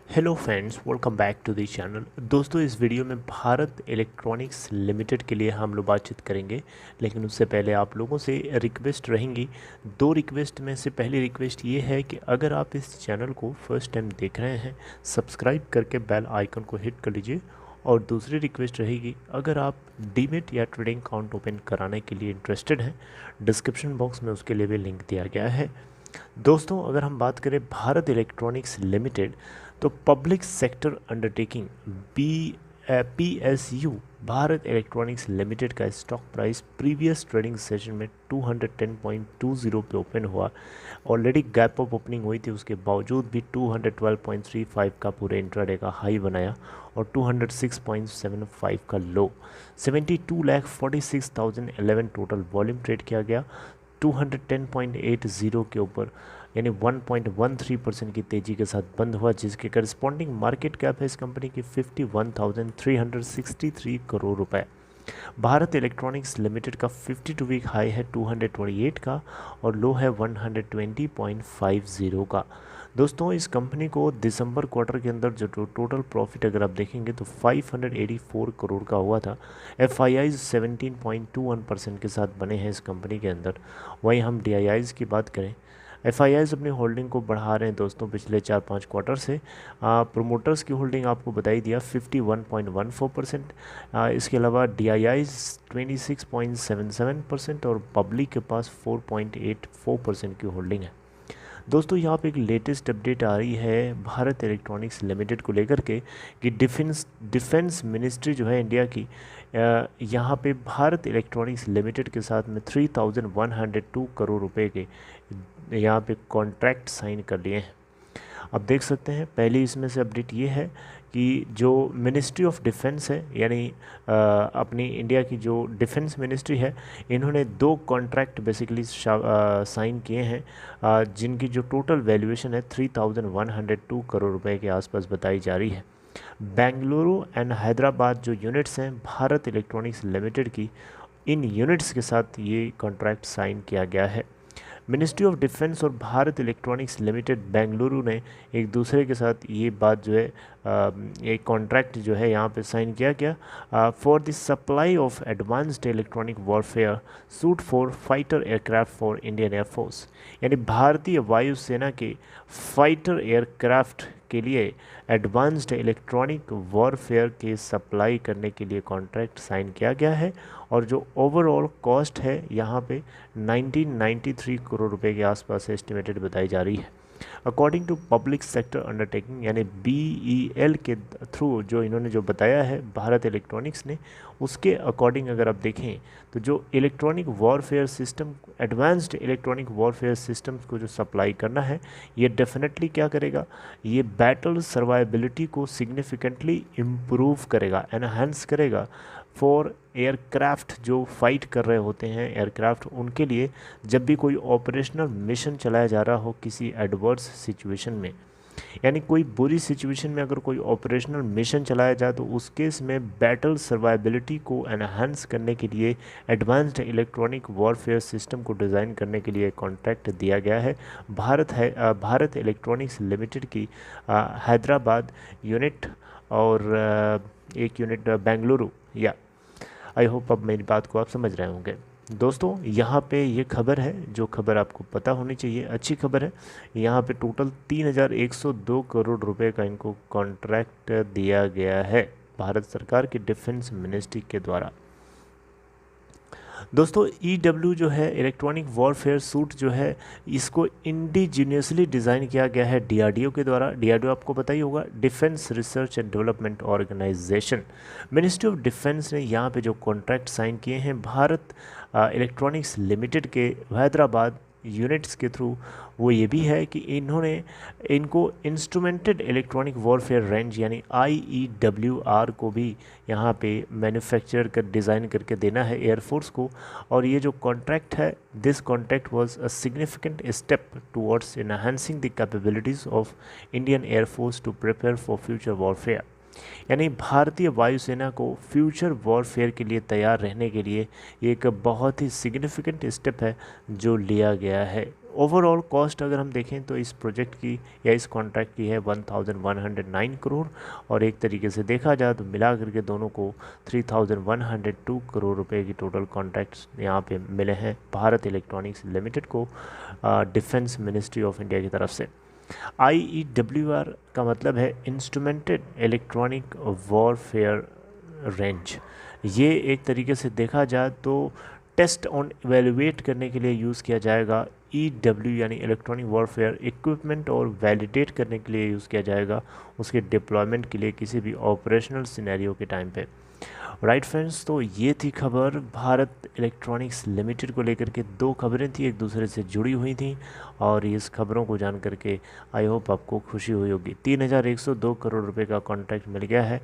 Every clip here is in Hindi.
Hello friends, welcome back to the channel. दोस्तों, इस वीडियो में भारत इलेक्ट्रॉनिक्स लिमिटेड के लिए हम लोग बातचीत करेंगे, लेकिन उससे पहले आप लोगों से रिक्वेस्ट रहेंगी। दो रिक्वेस्ट में से पहली रिक्वेस्ट ये है कि अगर आप इस चैनल को फर्स्ट टाइम देख रहे हैं, सब्सक्राइब करके बेल आइकन को हिट कर लीजिए। और दूसरी रिक्वेस्ट रहेगी, अगर आप डीमेट या ट्रेडिंग अकाउंट ओपन कराने के लिए इंटरेस्टेड हैं, डिस्क्रिप्शन बॉक्स में उसके लिए भी लिंक दिया गया है। दोस्तों, अगर हम बात करें भारत इलेक्ट्रॉनिक्स लिमिटेड, तो public sector undertaking PSU Bharat electronics limited का stock price previous trading session में 210.20 पे ओपन हुआ। ऑलरेडी गैप अप ओपनिंग हुई थी, उसके बावजूद भी 212.35 का पूरे इंट्राडे का हाई बनाया और 206.75 का लो। 72,46,011 टोटल वॉल्यूम ट्रेड किया गया। 210.80 के ऊपर यानी 1.13% की तेज़ी के साथ बंद हुआ, जिसके करस्पॉन्डिंग मार्केट कैप है इस कंपनी की 51,363 करोड़ रुपए। भारत इलेक्ट्रॉनिक्स लिमिटेड का 52 वीक हाई है 228 का और लो है 120.50 का। दोस्तों, इस कंपनी को दिसंबर क्वार्टर के अंदर जो टोटल प्रॉफिट अगर आप देखेंगे तो 584 करोड़ का हुआ था। FIIs 17.21% के साथ बने हैं इस कंपनी के अंदर। वहीं हम DIIs की बात करें, FIIs अपनी होल्डिंग को बढ़ा रहे हैं दोस्तों पिछले 4-5 क्वार्टर से। प्रोमोटर्स की होल्डिंग आपको बताई दिया 51.14%। इसके अलावा DIIs 26.77% और पब्लिक के पास 4.84% की होल्डिंग है। दोस्तों, यहाँ पे एक लेटेस्ट अपडेट आ रही है भारत इलेक्ट्रॉनिक्स लिमिटेड को लेकर के कि डिफेंस मिनिस्ट्री जो है इंडिया की, यहाँ पे भारत इलेक्ट्रॉनिक्स लिमिटेड के साथ में 3,102 करोड़ रुपए के यहाँ पे कॉन्ट्रैक्ट साइन कर लिए हैं। अब देख सकते हैं, पहली इसमें से अपडेट ये है कि जो मिनिस्ट्री ऑफ डिफेंस है, यानी अपनी इंडिया की जो डिफेंस मिनिस्ट्री है, इन्होंने दो कॉन्ट्रैक्ट बेसिकली साइन किए हैं, जिनकी जो टोटल वैल्यूएशन है 3,102 करोड़ रुपए के आसपास बताई जा रही है। बेंगलुरु एंड हैदराबाद जो यूनिट्स हैं भारत इलेक्ट्रॉनिक्स लिमिटेड की, इन यूनिट्स के साथ ये कॉन्ट्रैक्ट साइन किया गया है। मिनिस्ट्री ऑफ डिफेंस और भारत इलेक्ट्रॉनिक्स लिमिटेड बेंगलुरु ने एक दूसरे के साथ ये बात जो है, एक कॉन्ट्रैक्ट जो है यहाँ पे साइन किया गया for the supply of advanced electronic warfare suit for fighter aircraft for Indian air force, यानी भारतीय वायुसेना के फाइटर एयरक्राफ्ट के लिए एडवांस्ड इलेक्ट्रॉनिक वॉरफेयर के सप्लाई करने के लिए कॉन्ट्रैक्ट साइन किया गया है। और जो ओवरऑल कॉस्ट है यहाँ पे 1993 करोड़ रुपए के आसपास एस्टिमेटेड बताई जा रही है। According to public sector undertaking यानी BEL के थ्रू जो इन्होंने जो बताया है भारत इलेक्ट्रॉनिक्स ने, उसके अकॉर्डिंग अगर आप देखें तो जो electronic warfare system, advanced electronic warfare systems को जो सप्लाई करना है, ये डेफिनेटली क्या करेगा, ये बैटल सर्वाइबिलिटी को सिग्निफिकेंटली इम्प्रूव करेगा, एनहांस करेगा फॉर एयरक्राफ्ट जो फाइट कर रहे होते हैं एयरक्राफ्ट, उनके लिए जब भी कोई ऑपरेशनल मिशन चलाया जा रहा हो किसी एडवर्स सिचुएशन में, यानी कोई बुरी सिचुएशन में अगर कोई ऑपरेशनल मिशन चलाया जाए तो उस केस में बैटल सर्वाइबिलिटी को एनहांस करने के लिए एडवांस्ड इलेक्ट्रॉनिक वॉरफेयर सिस्टम को डिज़ाइन करने के लिए कॉन्ट्रैक्ट दिया गया है। भारत इलेक्ट्रॉनिक्स लिमिटेड की हैदराबाद यूनिट और एक यूनिट बेंगलुरु, या आई होप अब मेरी बात को आप समझ रहे होंगे। दोस्तों, यहाँ पे ये खबर है जो खबर आपको पता होनी चाहिए, अच्छी खबर है। यहाँ पे टोटल 3,102 करोड़ रुपए का इनको कॉन्ट्रैक्ट दिया गया है भारत सरकार की डिफेंस मिनिस्ट्री के द्वारा। दोस्तों, EW जो है इलेक्ट्रॉनिक वॉरफेयर सूट जो है, इसको इंडिजीनियसली डिज़ाइन किया गया है DRDO के द्वारा। DRDO आपको पता ही होगा, defence research and development organisation. Ministry of defence ने यहाँ पे जो कॉन्ट्रैक्ट साइन किए हैं भारत इलेक्ट्रॉनिक्स लिमिटेड के हैदराबाद यूनिट्स के थ्रू, वो ये भी है कि इनको इंस्ट्रूमेंटेड इलेक्ट्रॉनिक वॉरफेयर रेंज यानी IEWR को भी यहाँ पे मैन्युफैक्चर कर डिज़ाइन करके देना है एयरफोर्स को। और ये जो कॉन्ट्रैक्ट है, this contract was a significant step towards enhancing the capabilities of Indian air force to prepare for future warfare, यानी भारतीय वायुसेना को फ्यूचर वॉरफेयर के लिए तैयार रहने के लिए एक बहुत ही सिग्निफिकेंट स्टेप है जो लिया गया है। ओवरऑल कॉस्ट अगर हम देखें तो इस प्रोजेक्ट की या इस कॉन्ट्रैक्ट की है 1109 करोड़, और एक तरीके से देखा जाए तो मिला करके दोनों को 3102 करोड़ रुपए की टोटल कॉन्ट्रैक्ट्स यहाँ पे मिले हैं भारत इलेक्ट्रॉनिक्स लिमिटेड को डिफेंस मिनिस्ट्री ऑफ इंडिया की तरफ से। IEWR का मतलब है इंस्ट्रूमेंटेड इलेक्ट्रॉनिक वॉरफेयर रेंज। ये एक तरीके से देखा जाए तो टेस्ट ऑन इवेलुएट करने के लिए यूज़ किया जाएगा। EW यानी इलेक्ट्रॉनिक वॉरफेयर इक्विपमेंट, और वैलिडेट करने के लिए यूज़ किया जाएगा उसके डिप्लॉयमेंट के लिए किसी भी ऑपरेशनल सिनेरियो के टाइम पे। राइट फ्रेंड्स, तो ये थी खबर भारत इलेक्ट्रॉनिक्स लिमिटेड को लेकर के। दो खबरें थी एक दूसरे से जुड़ी हुई थी, और इस खबरों को जान करके आई होप आपको खुशी हुई होगी। 3102 करोड़ रुपए का कॉन्ट्रैक्ट मिल गया है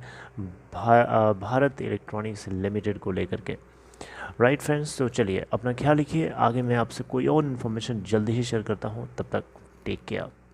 भारत इलेक्ट्रॉनिक्स लिमिटेड को लेकर के। राइट फ्रेंड्स, तो चलिए अपना ख्याल रखिए। आगे मैं आपसे कोई और इन्फॉर्मेशन जल्दी ही शेयर करता हूँ, तब तक टेक केयर।